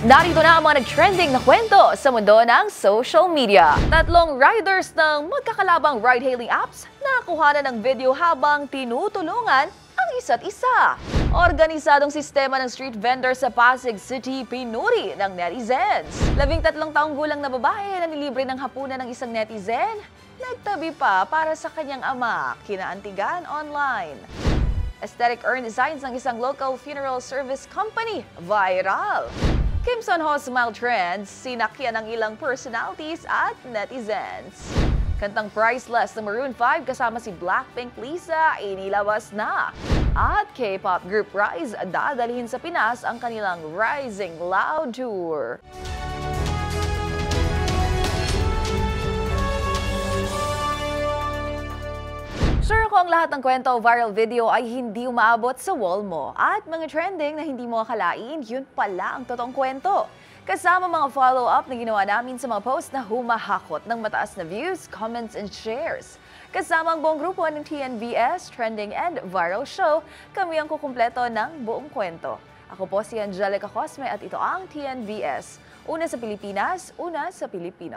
Narito na ang mga nag-trending na kwento sa mundo ng social media. Tatlong riders ng magkakalabang ride-hailing apps nakuha na ng video habang tinutulungan ang isa't isa. Organisadong sistema ng street vendor sa Pasig City pinuri ng netizens. 13 taong gulang na babae na nilibre ng hapunan ng isang netizen, nagtabi pa para sa kanyang ama, kinaantigan online. Aesthetic urn designs ng isang local funeral service company, viral. Kimson Ho Smile Trends, sinakyan ng ilang personalities at netizens. Kantang Priceless na Maroon 5 kasama si Blackpink Lisa, inilabas na. At K-pop group Rise, dadalhin sa Pinas ang kanilang Rising Loud Tour. Sure ko ang lahat ng kwento o viral video ay hindi umaabot sa wall mo. At mga trending na hindi mo akalain, yun pala ang totoong kwento. Kasama mga follow-up na ginawa namin sa mga post na humahakot ng mataas na views, comments, and shares. Kasama ang buong grupo ng TNVS, Trending and Viral Show, kami ang kukumpleto ng buong kwento. Ako po si Angelica Cosme at ito ang TNVS. Una sa Pilipinas, una sa Pilipino.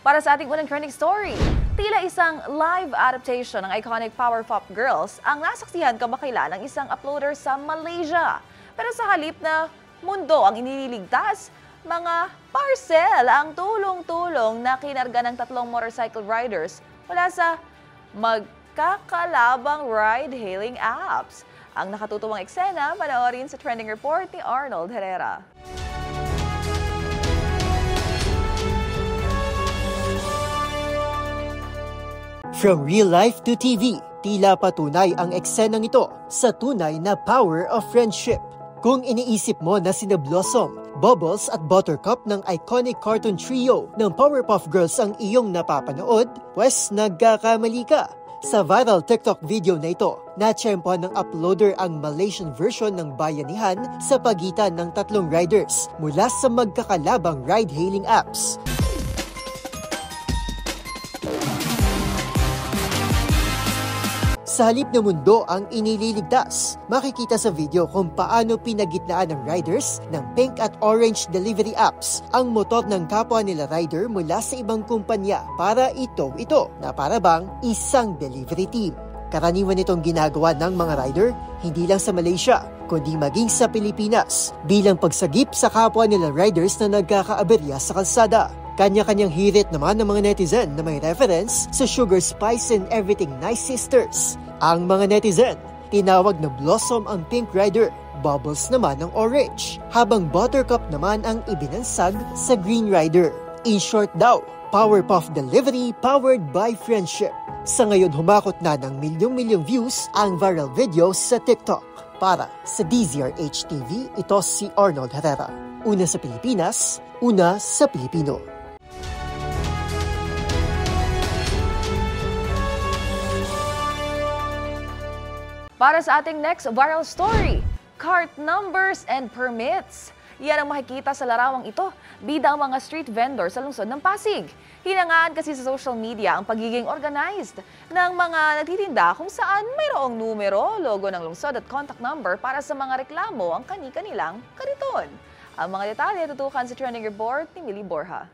Para sa ating unang trending story, tila isang live adaptation ng iconic Powerpuff Girls ang nasaksihan kamakailan ng isang uploader sa Malaysia. Pero sa halip na mundo ang iniligtas, mga parcel ang tulong-tulong na kinarga ng tatlong motorcycle riders mula sa magkakalabang ride-hailing apps. Ang nakatutuwang eksena, panoorin sa trending report ni Arnold Herrera. From real life to TV, tila patunay ang eksenang ito sa tunay na power of friendship. Kung iniisip mo na sina Blossom, Bubbles at Buttercup ng iconic cartoon trio ng Powerpuff Girls ang iyong napapanood, pues nagkakamali ka. Sa viral TikTok video na ito, natsyempohan ng uploader ang Malaysian version ng bayanihan sa pagitan ng tatlong riders mula sa magkakalabang ride-hailing apps. Sa halip na mundo ang inililigtas, makikita sa video kung paano pinagitnaan ng riders ng pink at orange delivery apps ang motor ng kapwa nila rider mula sa ibang kumpanya para ito na para bang isang delivery team. Karaniwan itong ginagawa ng mga rider hindi lang sa Malaysia, kundi maging sa Pilipinas bilang pagsagip sa kapwa nila riders na nagkakaaberya sa kalsada. Kanya-kanyang hirit naman ng mga netizen na may reference sa Sugar Spice and Everything Nice Sisters. Ang mga netizen, tinawag na Blossom ang pink rider, Bubbles naman ang orange, habang Buttercup naman ang ibinansag sa green rider. In short daw, Powerpuff Delivery powered by friendship. Sa ngayon humakot na ng milyong-milyong views ang viral video sa TikTok. Para sa DZRH TV, ito si Arnold Herrera. Una sa Pilipinas, una sa Pilipino. Para sa ating next viral story, cart numbers and permits. Yan ang makikita sa larawang ito, bida ang mga street vendor sa lungsod ng Pasig. Hinangaan kasi sa social media ang pagiging organized ng mga nagtitinda kung saan mayroong numero, logo ng lungsod at contact number para sa mga reklamo ang kani-kanilang kariton. Ang mga detalye tutukan sa trending report ni Millie Borja.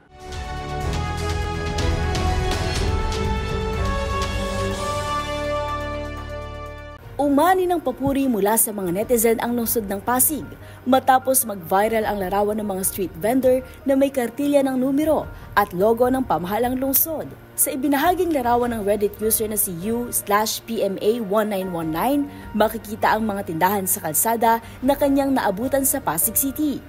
Umani ng papuri mula sa mga netizen ang lungsod ng Pasig matapos mag-viral ang larawan ng mga street vendor na may kartilya ng numero at logo ng pamahalang lungsod. Sa ibinahaging larawan ng Reddit user na si U/PMA1919, makikita ang mga tindahan sa kalsada na kanyang naabutan sa Pasig City.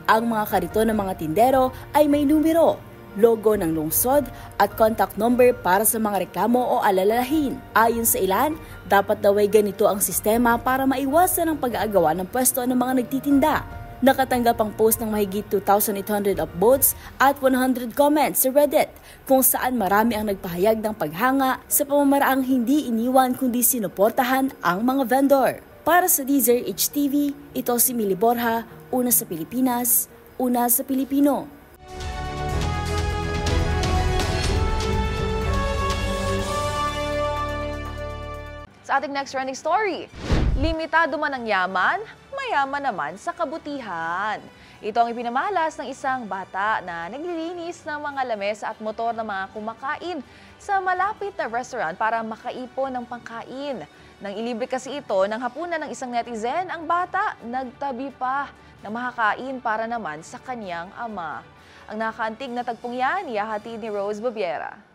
Ang mga kariton ng mga tindero ay may numero, logo ng lungsod at contact number para sa mga reklamo o alalahin. Ayon sa ilan, dapat daw ay ganito ang sistema para maiwasan ang pag-aagawa ng pwesto ng mga nagtitinda. Nakatanggap ang post ng mahigit 2,800 upvotes at 100 comments sa Reddit kung saan marami ang nagpahayag ng paghanga sa pamamaraang hindi iniwan kundi sinuportahan ang mga vendor. Para sa DZRH TV, ito si Millie Borja, una sa Pilipinas, una sa Pilipino. Sa Sa ating next trending story, limitado man ang yaman, mayaman naman sa kabutihan. Ito ang ipinamalas ng isang bata na naglilinis ng mga lamesa at motor ng mga kumakain sa malapit na restaurant para makaipon ng pangkain. Nang ilibre kasi ito ng hapunan ng isang netizen, ang bata nagtabi pa na makakain para naman sa kanyang ama. Ang nakaantig na tagpong yan, ihahatid ni Rose Babiera.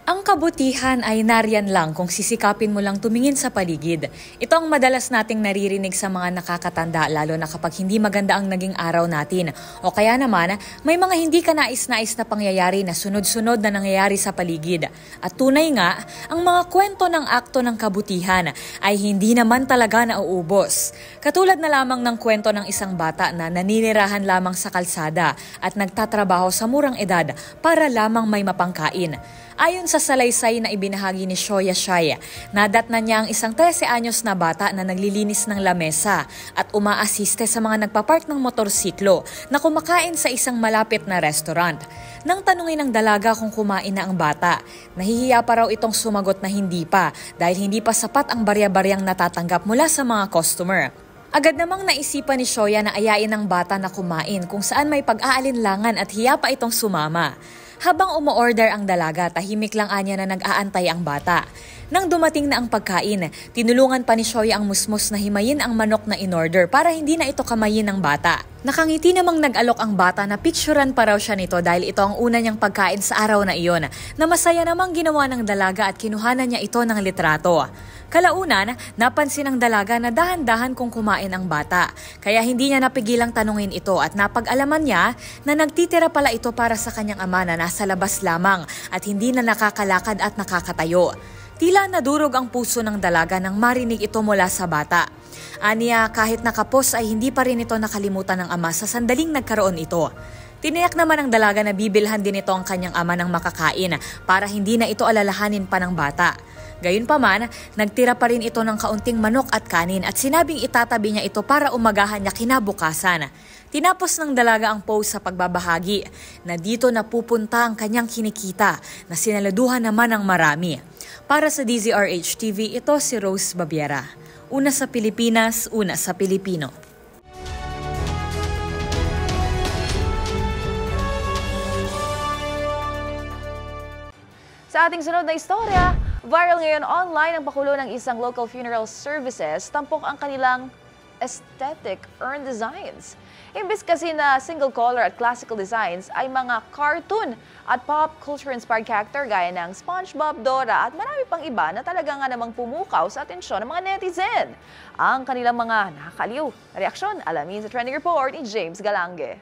Ang kabutihan ay nariyan lang kung sisikapin mo lang tumingin sa paligid. Ito ang madalas nating naririnig sa mga nakakatanda, lalo na kapag hindi maganda ang naging araw natin. O kaya naman, may mga hindi ka nais-nais na pangyayari na sunod-sunod na nangyayari sa paligid. At tunay nga, ang mga kwento ng akto ng kabutihan ay hindi naman talaga nauubos. Katulad na lamang ng kwento ng isang bata na naninirahan lamang sa kalsada at nagtatrabaho sa murang edad para lamang may mapangkain. Ayon sa salaysay na ibinahagi ni Shoya Shaya, nadatnan niya ang isang 13 anyos na bata na naglilinis ng lamesa at umaasiste sa mga nagpapark ng motorsiklo na kumakain sa isang malapit na restaurant. Nang tanungin ng dalaga kung kumain na ang bata, nahihiya pa raw itong sumagot na hindi pa dahil hindi pa sapat ang barya-baryang natatanggap mula sa mga customer. Agad namang naisipan ni Shoya na ayain ang bata na kumain kung saan may pag-aalinlangan at hiya pa itong sumama. Habang umu-order ang dalaga, tahimik lang anya na nag-aantay ang bata. Nang dumating na ang pagkain, tinulungan pa ni Shoya ang musmos na himayin ang manok na in-order para hindi na ito kamayin ng bata. Nakangiti namang nag-alok ang bata na picturean pa raw siya nito dahil ito ang una niyang pagkain sa araw na iyon, na masaya namang ginawa ng dalaga at kinuhanan niya ito ng litrato. Kalaunan, napansin ng dalaga na dahan-dahan kung kumain ang bata, kaya hindi niya napigilang tanungin ito at napag-alaman niya na nagtitira pala ito para sa kanyang ama na nasa labas lamang at hindi na nakakalakad at nakakatayo. Tila nadurog ang puso ng dalaga nang marinig ito mula sa bata. Aniya, kahit nakapos ay hindi pa rin ito nakalimutan ng ama sa sandaling nagkaroon ito. Tiniyak naman ng dalaga na bibilhan din ito ang kanyang ama ng makakain para hindi na ito alalahanin pa ng bata. Gayunpaman, nagtira pa rin ito ng kaunting manok at kanin at sinabing itatabi niya ito para umagahan niya kinabukasan. Tinapos ng dalaga ang post sa pagbabahagi na dito napupunta ang kanyang kinikita na sinaluduhan naman ng marami. Para sa DZRH TV, ito si Rose Babiera. Una sa Pilipinas, una sa Pilipino. Sa ating sunod na istorya, viral ngayon online ang pakulo ng isang local funeral services, tampok ang kanilang aesthetic urn designs. Imbes kasi na single color at classical designs ay mga cartoon at pop culture-inspired character gaya ng SpongeBob, Dora at marami pang iba na talaga nga namang pumukaw sa atensyon ng mga netizen. Ang kanilang mga nakakaliw na reaksyon, alamin sa trending report ni James Galange.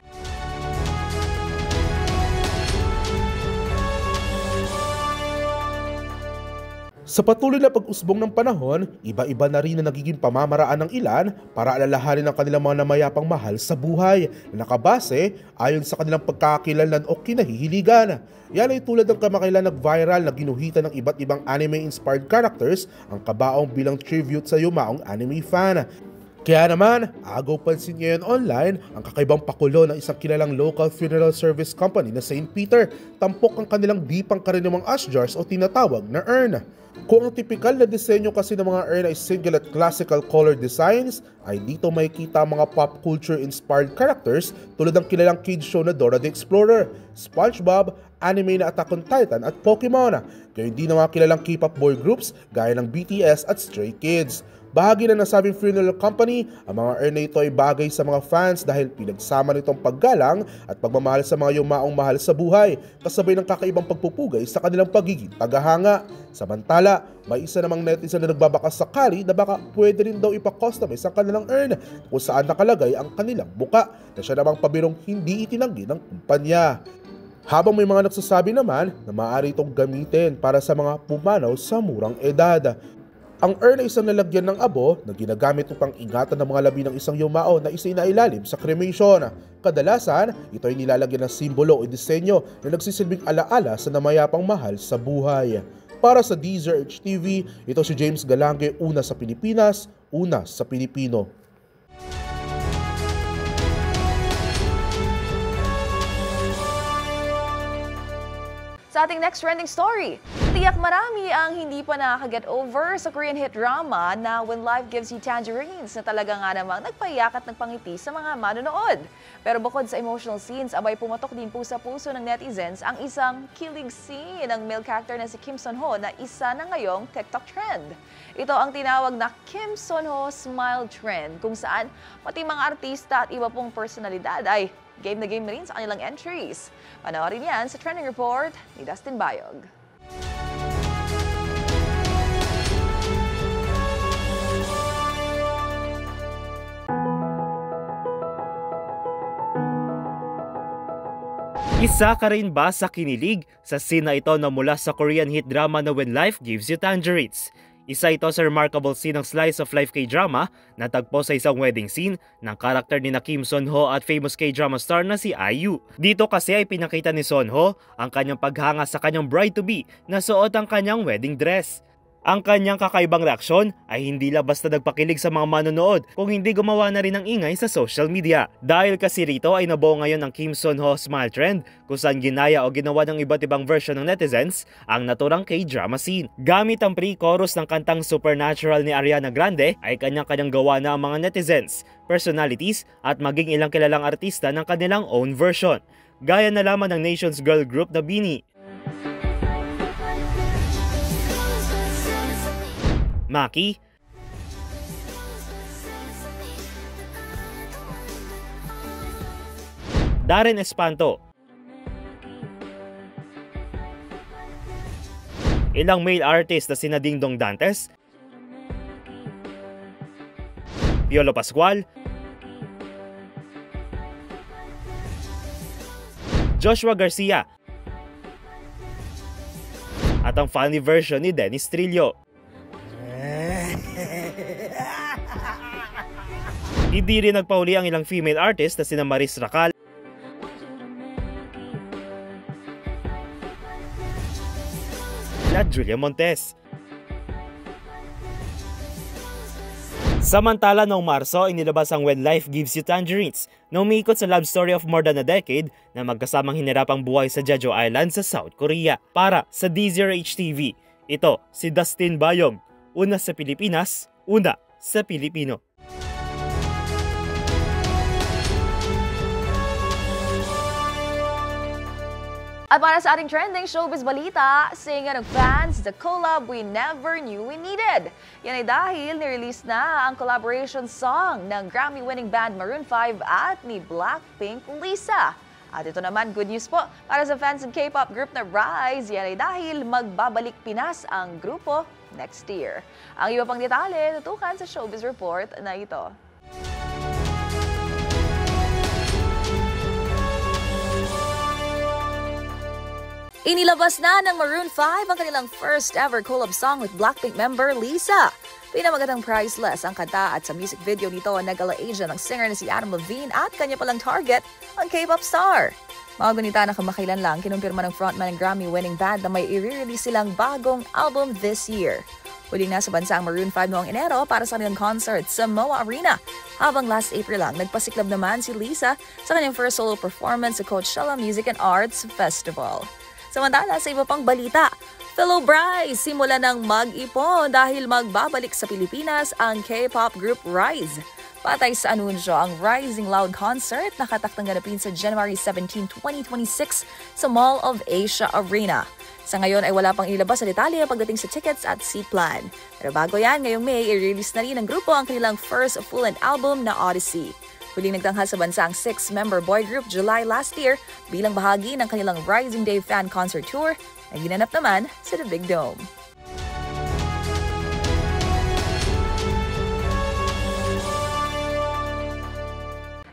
Sa patuloy na pag-usbong ng panahon, iba-iba na rin na nagiging pamamaraan ng ilan para alalahanin ang kanilang mga namayapang mahal sa buhay na nakabase ayon sa kanilang pagkakakilanlan o kinahihiligan. Yan ay tulad ng kamakailan nag-viral na ginuhitan ng iba't ibang anime-inspired characters ang kabaong bilang tribute sa yumaong anime fan. Kaya naman, agaw pansin ngayon online ang kakaibang pakulo ng isang kilalang local funeral service company na St. Peter, tampok ang kanilang di pangkaraniwang ash jars o tinatawag na urn. Kung ang tipikal na disenyo kasi ng mga urn ay single at classical color designs, ay dito makikita ang mga pop culture-inspired characters tulad ng kilalang kids show na Dora the Explorer, SpongeBob, anime na Attack on Titan at Pokemon. Gayon din ang mga kilalang K-pop boy groups gaya ng BTS at Stray Kids. Bahagi na nasabing funeral company, ang mga urn na ito ay bagay sa mga fans dahil pinagsama nitong paggalang at pagmamahal sa mga yumaong mahal sa buhay, kasabay ng kakaibang pagpupugay sa kanilang pagiging tagahanga. Samantala, may isa namang netizen na nagbabakas sakali na baka pwede rin daw ipa-customize ang kanilang urn kung saan nakalagay ang kanilang muka na siya namang pabirong hindi itinanggi ng kumpanya. Habang may mga nagsasabi naman na maaari itong gamitin para sa mga pumanaw sa murang edad. Ang urn ay isang lalagyan ng abo na ginagamit upang ingatan ng mga labi ng isang yumao na isinailalim sa cremation. Kadalasan, ito ay nilalagyan ng simbolo o disenyo na nagsisilbing alaala sa namayapang mahal sa buhay. Para sa DZRH TV, ito si James Galange, una sa Pilipinas, una sa Pilipino. Sa ating next trending story, tiyak marami ang hindi pa nakaka-get over sa Korean hit drama na When Life Gives You Tangerines na talaga nga namang nagpayak at nagpangiti sa mga manonood. Pero bukod sa emotional scenes, abay pumatok din po sa puso ng netizens ang isang kilig scene ng male character na si Kim Son-ho na isa na ngayong TikTok trend. Ito ang tinawag na Kim Son-ho Smile Trend kung saan pati mga artista at iba pong personalidad ay game na rin sa kanilang entries. Panoorin yan sa Trending Report ni Dustin Bayog. Isa ka rin ba sa kinilig sa scene na ito na mula sa Korean hit drama na When Life Gives You Tangerines? Isa ito sa remarkable scene ng slice of life K-drama na tagpo sa isang wedding scene ng karakter ni Kim Son-ho at famous K-drama star na si IU. Dito kasi ay pinakita ni Son-ho ang kanyang paghanga sa kanyang bride-to-be na suot ang kanyang wedding dress. Ang kanyang kakaibang reaksyon ay hindi lang basta nagpakilig sa mga manonood kung hindi gumawa na rin ng ingay sa social media. Dahil kasi rito ay nabuo ngayon ang Kim Son-ho Smile Trend kung saan ginaya o ginawa ng iba't ibang version ng netizens ang naturang K-drama scene. Gamit ang pre-chorus ng kantang Supernatural ni Ariana Grande ay kanyang-kanyang gawa na ang mga netizens, personalities at maging ilang kilalang artista ng kanilang own version. Gaya na lamang ng Nation's girl group na BINI, Maki, Darren Espanto, ilang male artists na sina Dingdong Dantes, Piolo Pascual, Joshua Garcia, at ang funny version ni Dennis Trillo. Hindi rin nagpauli ang ilang female artists na sina Maris Racal, at Julia Montes. Samantala noong Marso, inilabas ang When Life Gives You Tangerines na umiikot sa love story of more than a decade na magkasamang hinirapang buhay sa Jeju Island sa South Korea. Para sa DZRH TV, ito si Dustin Bayog, una sa Pilipinas, una sa Pilipino. At para sa ating trending showbiz balita, singa ng fans the collab we never knew we needed. Yan ay dahil nirelease na ang collaboration song ng Grammy-winning band Maroon 5 at ni Blackpink Lisa. At ito naman, good news po para sa fans ng K-pop group na Rise. Yan ay dahil magbabalik Pinas ang grupo next year. Ang iba pang detalye, tutukan sa showbiz report na ito. Inilabas na ng Maroon 5 ang kanilang first ever collab song with Blackpink member Lisa. Pinamagatang priceless ang kanta at sa music video nito ang nag-ala-Asia ng singer na si Adam Levine at kanya palang target, ang K-pop star. Mga gunita na kamakailan lang, kinumpirma ng frontman ng Grammy-winning band na may i-release silang bagong album this year. Huling nasa bansa ang Maroon 5 noong Enero para sa kanilang concert sa MOA Arena. Habang last April lang, nagpasiklab naman si Lisa sa kanyang first solo performance sa Coachella Music and Arts Festival. Samantala, sa iba pang balita, fellow Bryce simula ng mag-ipon dahil magbabalik sa Pilipinas ang K-pop group Rise. Patay sa anunsyo ang Rising Loud concert na kataktang ganapin sa January 17, 2026 sa Mall of Asia Arena. Sa ngayon ay wala pang ilabas sa detalye pagdating sa tickets at seat plan. Pero bago yan, ngayong May, i-release na rin ng grupo ang kanilang first full-length album na Odyssey. Huling nagtanghal sa bansa ang 6-member boy group July last year bilang bahagi ng kanilang Rising Day fan concert tour na ginanap naman sa The Big Dome.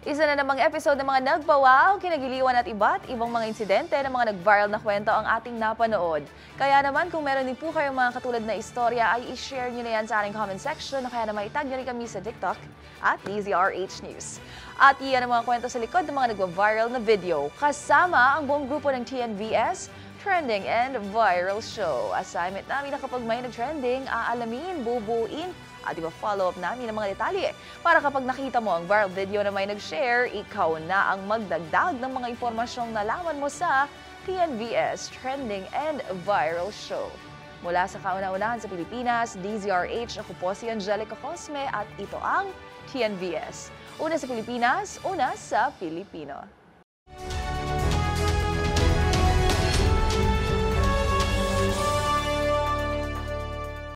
Isa na namang episode ng mga nagpawaw, kinagiliwan at iba't ibang mga insidente ng mga nag-viral na kwento ang ating napanood. Kaya naman kung meron din po kayong mga katulad na istorya ay i-share nyo na yan sa ating comment section o kaya naman itag nyo rin kami sa TikTok at DZRH News. At iyan ang mga kwento sa likod ng mga nag-viral na video kasama ang buong grupo ng TNVS, Trending and Viral Show. Assignment namin na kapag may nag-trending, aalamin, bubuin, at iba-follow up namin ang mga detalye para kapag nakita mo ang viral video na may nag-share, ikaw na ang magdagdag ng mga impormasyong nalaman mo sa TNVS Trending and Viral Show. Mula sa kauna-unahan sa Pilipinas, DZRH, ako po si Angelica Cosme at ito ang TNVS. Una sa Pilipinas, una sa Pilipino.